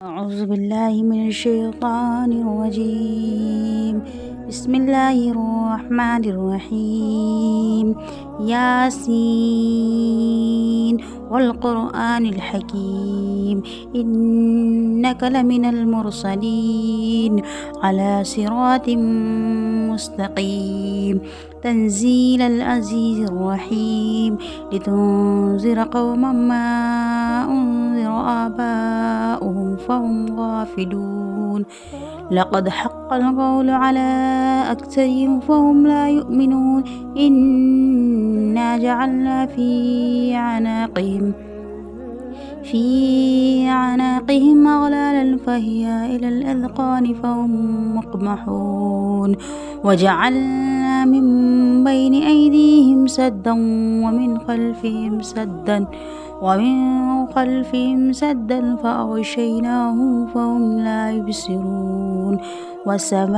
أعوذ بالله من الشيطان الرجيم. بسم الله الرحمن الرحيم. ياسين والقرآن الحكيم إنك لمن المرسلين على صراط مستقيم تنزيل العزيز الرحيم لتنذر قوما ما أنذر آباؤهم فهم غافلون. لقد حق القول على أكثرهم فهم لا يؤمنون. إنا جعلنا في أعناقهم أغلالا فهي إلى الأذقان فهم مقمحون. وجعلنا من بين أيديهم سدا ومن خلفهم سدا فأغشيناهم فهم لا يبصرون. وسواء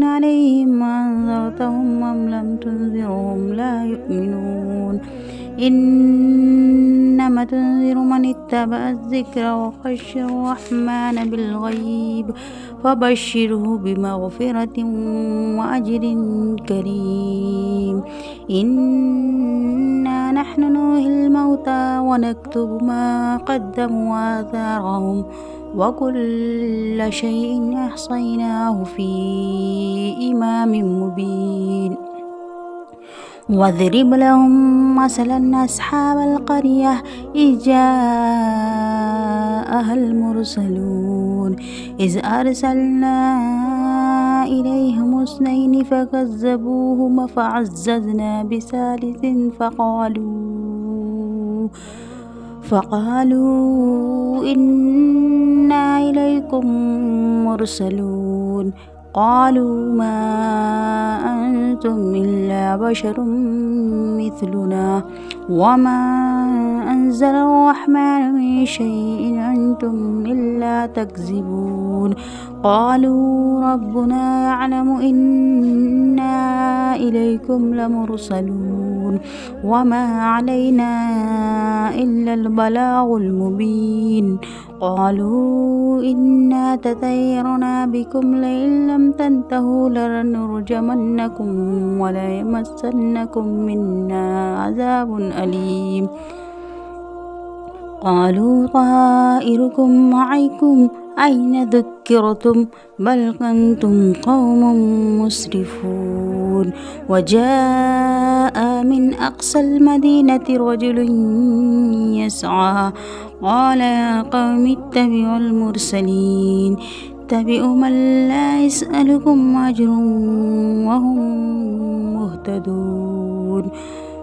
عليهم أنذرتهم أم لم تنذرهم لا يؤمنون. إنما تنذر من اتبع الذكر وخشي الرحمن بالغيب فبشره بمغفرة وأجر كريم. إنا نحن نحيي الموتى ونكتب ما قدموا وآثارهم وكل شيء أحصيناه في إمام مبين. واضرب لهم مثلا أصحاب القرية إذ جاءها المرسلون إذ أرسلنا إليهم اثنين فكذبوهما فعززنا بثالث فقالوا إنا إليكم مرسلون. قالوا ما أنتم إلا بشر مثلنا وما أنزل الرحمن من شيء أنتم إلا تكذبون. قالوا ربنا يعلم إنا إليكم لمرسلون وما علينا إلا البلاغ المبين. قالوا إنا تطيرنا بكم لئن لم تنتهوا لنرجمنكم وليمسنكم منا عذاب أليم. قالوا طائركم معكم أين ذكرتم بل كنتم قوم مسرفون. وجاء من أقصى المدينة رجل يسعى قال يا قوم اتبعوا المرسلين اتبعوا من لا يسألكم أجرا وهم مهتدون.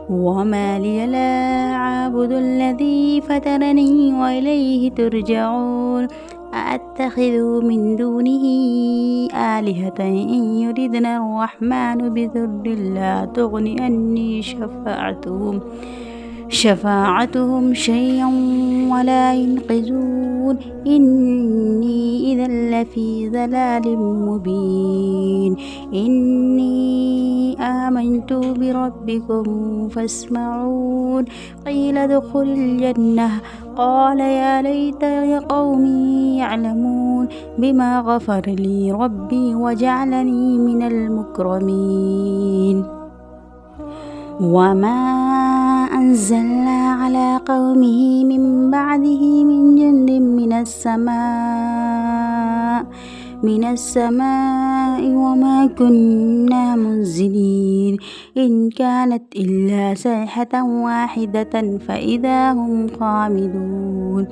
وما لي لا أعبد الذي فطرني وإليه ترجعون. أأتخذ من دونه آلهة إن يردنا الرحمن بضر لا تغن عني شفاعتهم شيئا ولا ينقذون. إني إذا لفي ضلال مبين. إني آمنت بربكم فاسمعون. قيل ادخل الجنة قال يا ليت قومي يعلمون بما غفر لي ربي وجعلني من المكرمين. وما أنزلنا على قومه من بعده من جند من السماء وما كنا منزلين. إن كانت إلا صيحة واحدة فإذا هم خامدون.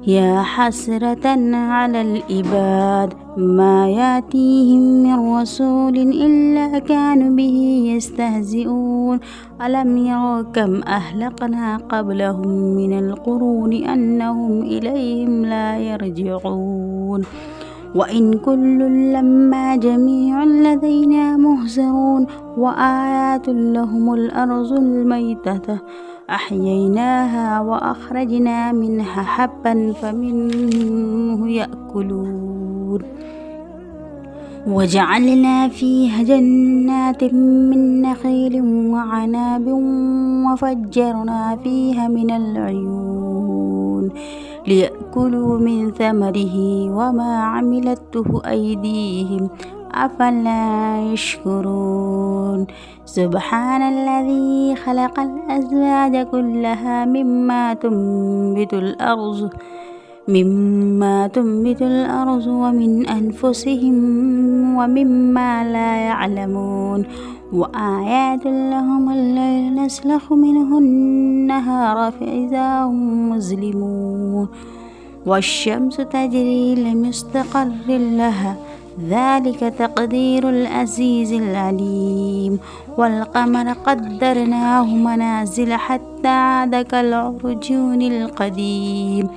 يا حسرة على العباد ما يأتيهم من رسول إلا كانوا به يستهزئون. ألم يروا كم أهلكنا قبلهم من القرون أنهم إليهم لا يرجعون. وإن كل لما جميع لدينا محضرون. وآيات لهم الأرض الميتة أحييناها وأخرجنا منها حبا فمنه يأكلون. وجعلنا فيها جنات من نخيل وعناب وفجرنا فيها من العيون ليأكلوا من ثمره وما عملته أيديهم أفلا يشكرون سبحان الذي خلق الأزواج كلها مما تنبت الأرض ومن أنفسهم ومما لا يعلمون وآيات لهم الليل نسلخ منه النهار فإذا هم مظلمون والشمس تجري لمستقر لها ذلك تقدير العزيز العليم والقمر قدرناه منازل حتى عاد كالعرجون القديم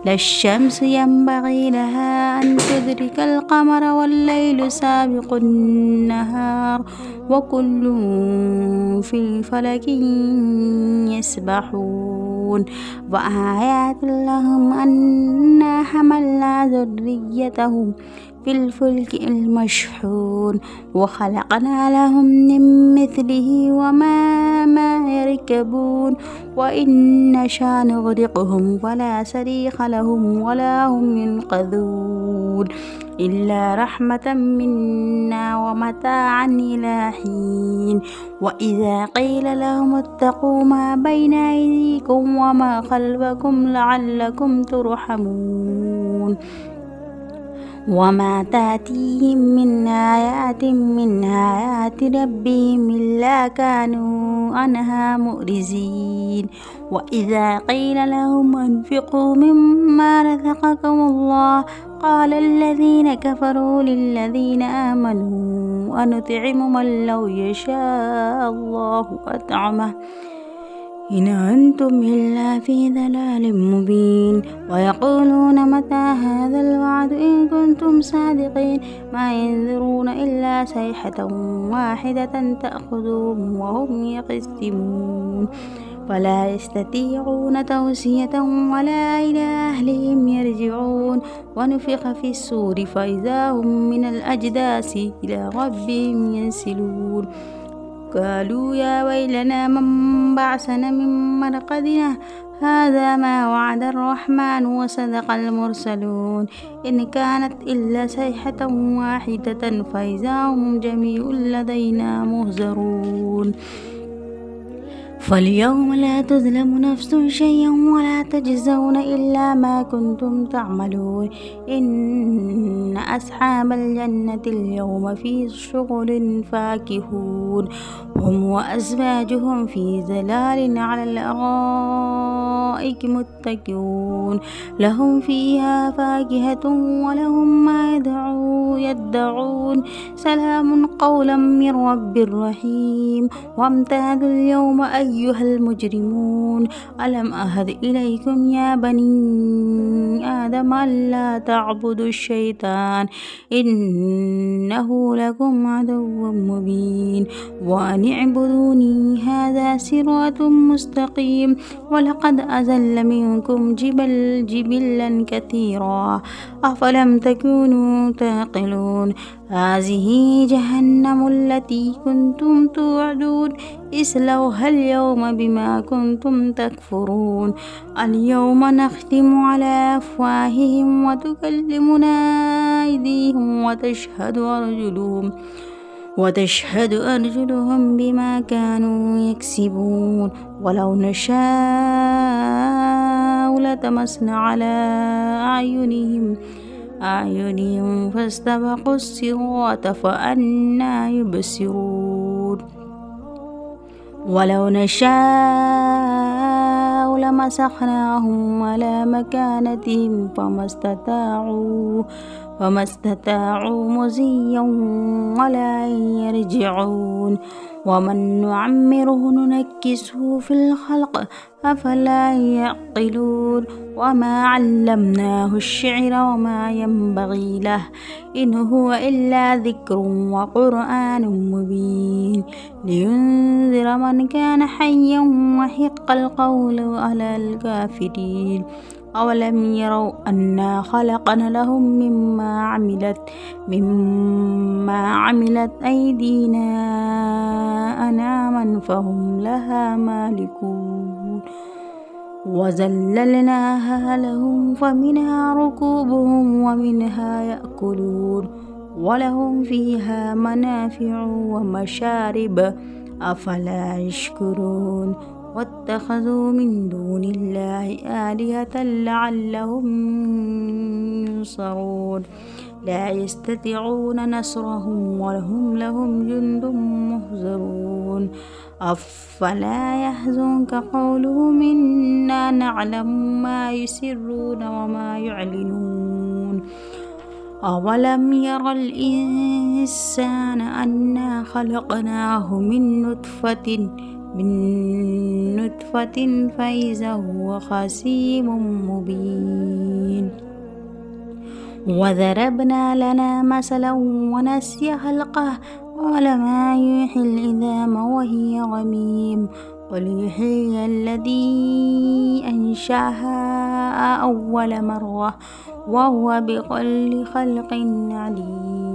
لا الشمس ينبغي لها أن تدرك القمر والليل سابق النهار وكل في فلك يسبحون وآيات لهم أنا حملنا ذريتهم في الفلك المشحون وخلقنا لهم من مثله وما يركبون وإن نشأ نغرقهم ولا صريخ لهم ولا هم ينقذون إلا رحمة منا ومتاعا إلى حين وإذا قيل لهم اتقوا ما بين أيديكم وما خلفكم لعلكم ترحمون وما تأتيهم من آيات ربهم إلا كانوا عنها مؤرزين وإذا قيل لهم أنفقوا مما رزقكم الله قال الذين كفروا للذين آمنوا أنطعم من لو يشاء الله أطعمه إن أنتم إلا في ضلال مبين ويقولون متى هذا الوعد إن كنتم صادقين ما ينذرون إلا صيحة واحدة تأخذهم وهم يخصمون فلا يستطيعون توصية ولا إلى أهلهم يرجعون ونفخ في الصور فإذا هم من الأجداث إلى ربهم ينسلون قالوا يا ويلنا من بعثنا من مرقدنا هذا ما وعد الرحمن وصدق المرسلون إن كانت إلا صيحة واحدة فإذا هم جميع لدينا محضرون فاليوم لا تظلم نفس شيئا ولا تجزون إلا ما كنتم تعملون إن أصحاب الجنة اليوم في شغل فاكهون هم وأزواجهم في ظلال على الأرائك متكئون لهم فيها فاكهة ولهم ما يدعون سلام قولا من رب رحيم وامتازوا اليوم أيها المجرمون ألم أهد إليكم يا بني آدم ألا تعبدوا الشيطان إنه لكم عدو مبين وأن اعبدوني هذا صراط مستقيم ولقد أزل منكم جبلا كثيرا أفلم تكونوا تعقلون هذه جهنم التي كنتم توعدون اصلوها اليوم بما كنتم تكفرون اليوم نختم على أفواههم وتكلمنا أيديهم وتشهد أرجلهم بما كانوا يكسبون ولو نشاء لطمسنا على أعينهم فاستبقوا الصراط فأنى يبصرون ولو نشاء لمسخناهم على مكانتهم فما استطاعوا مزيا ولا يرجعون ومن نعمره ننكسه في الخلق أفلا يعقلون وما علمناه الشعر وما ينبغي له إن هو إلا ذكر وقرآن مبين لينذر من كان حيا وحق القول على الكافرين أولم يروا أنا خلقنا لهم مما عملت أيدينا أنعاما فهم لها مالكون وذللناها لهم فمنها ركوبهم ومنها يأكلون ولهم فيها منافع ومشارب أفلا يشكرون واتخذوا من دون الله آلهة لعلهم ينصرون لا يستطيعون نصرهم لهم جند محضرون أفلا يحزنك قولهم إنا نعلم ما يسرون وما يعلنون أولم ير الإنسان أنا خلقناه من نطفة فإذا هو خصيم مبين وضربنا لنا مثلا ونسي خلقه قال ما يحيي العظام وهي رميم قل يحيي الذي أنشأها أول مرة وهو بكل خلق عليم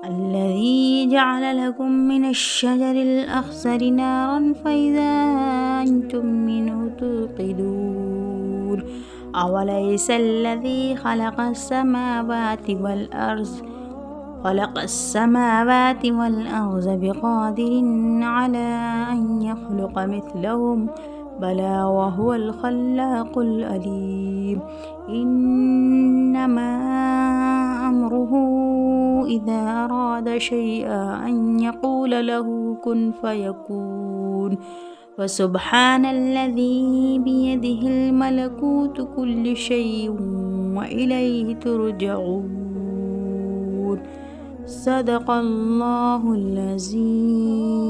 الذي جعل لكم من الشجر الأخضر نارا فإذا أنتم منه توقدون أوليس الذي خلق السماوات والأرض بقادر على أن يخلق مثلهم بلى وهو الخلاق العليم إنما أمره إذا أراد شيئا أن يقول له كن فيكون فسبحان الذي بيده الملكوت كل شيء وإليه ترجعون صدق الله العظيم.